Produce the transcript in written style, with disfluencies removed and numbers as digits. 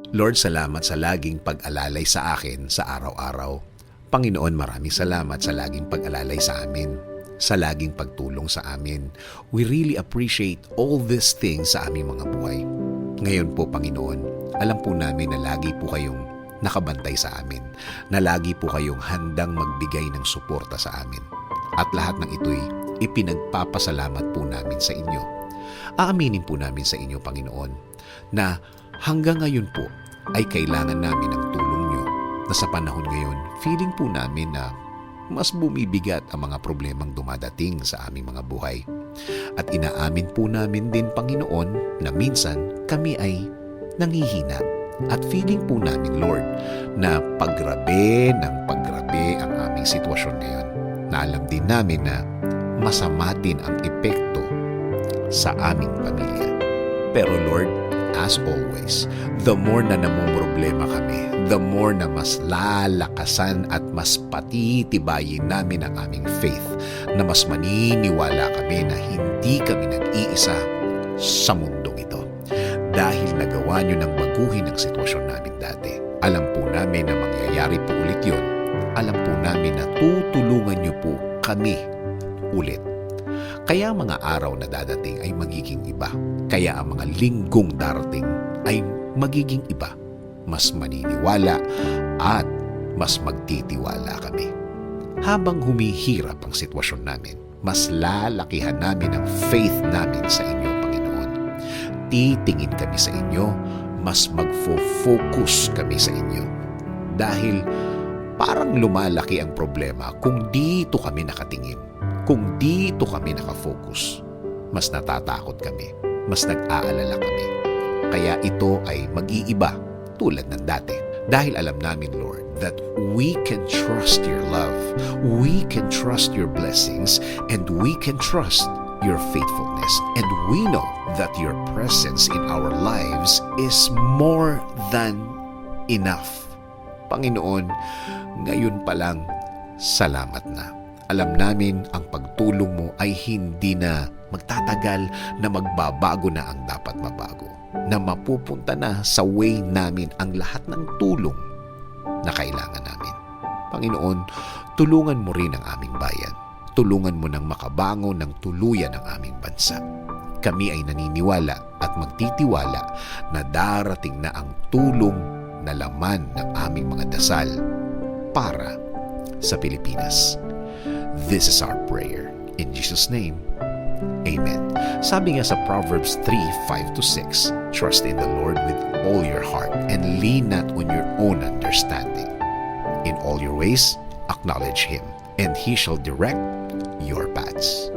Lord, salamat sa laging pag-alalay sa akin sa araw-araw. Panginoon, maraming salamat sa laging pag-alalay sa amin, sa laging pagtulong sa amin. We really appreciate all these things sa aming mga buhay. Ngayon po, Panginoon, alam po namin na lagi po kayong nakabantay sa amin, na lagi po kayong handang magbigay ng suporta sa amin. At lahat ng ito'y ipinagpapasalamat po namin sa inyo. Aaminin po namin sa inyo, Panginoon, na hanggang ngayon po ay kailangan namin ng tulong nyo, na sa panahon ngayon, feeling po namin na mas bumibigat ang mga problemang dumadating sa aming mga buhay. At inaamin po namin din, Panginoon, na minsan kami ay nanghihina. At feeling po namin, Lord, na paggrabe ng paggrabe ang aming sitwasyon ngayon. Na alam din namin na masama din ang epekto sa aming pamilya. Pero Lord, as always, the more na namumroblema kami, the more na mas lalakasan at mas patitibayin namin ang aming faith, na mas maniniwala kami na hindi kami nag-iisa sa mundong ito. Dahil nagawa nyo ng baguhin ang sitwasyon namin dati. Alam po namin na mangyayari po ulit yun. Alam po namin na tutulungan nyo po kami ulit. Kaya ang mga araw na dadating ay magiging iba. Kaya ang mga linggong darating ay magiging iba. Mas maniniwala at mas magtitiwala kami. Habang humihirap ang sitwasyon namin, mas lalakihan namin ang faith namin sa inyo, Panginoon. Titingin kami sa inyo, mas magfo-focus kami sa inyo. Dahil parang lumalaki ang problema kung dito kami nakatingin. Kung dito kami nakafocus, mas natatakot kami, mas nag-aalala kami. Kaya ito ay mag-iiba tulad ng dati. Dahil alam namin, Lord, that we can trust your love, we can trust your blessings, and we can trust your faithfulness. And we know that your presence in our lives is more than enough. Panginoon, ngayon pa lang, salamat na. Alam namin ang pagtulong mo ay hindi na magtatagal, na magbabago na ang dapat mabago, na mapupunta na sa way namin ang lahat ng tulong na kailangan namin. Panginoon, tulungan mo rin ang aming bayan. Tulungan mo nang makabangon ng tuluyan ang aming bansa. Kami ay naniniwala at magtitiwala na darating na ang tulong na laman ng aming mga dasal para sa Pilipinas. This is our prayer. In Jesus' name, Amen. Sabi nga sa Proverbs 3:5-6, trust in the Lord with all your heart and lean not on your own understanding. In all your ways, acknowledge Him, and He shall direct your paths.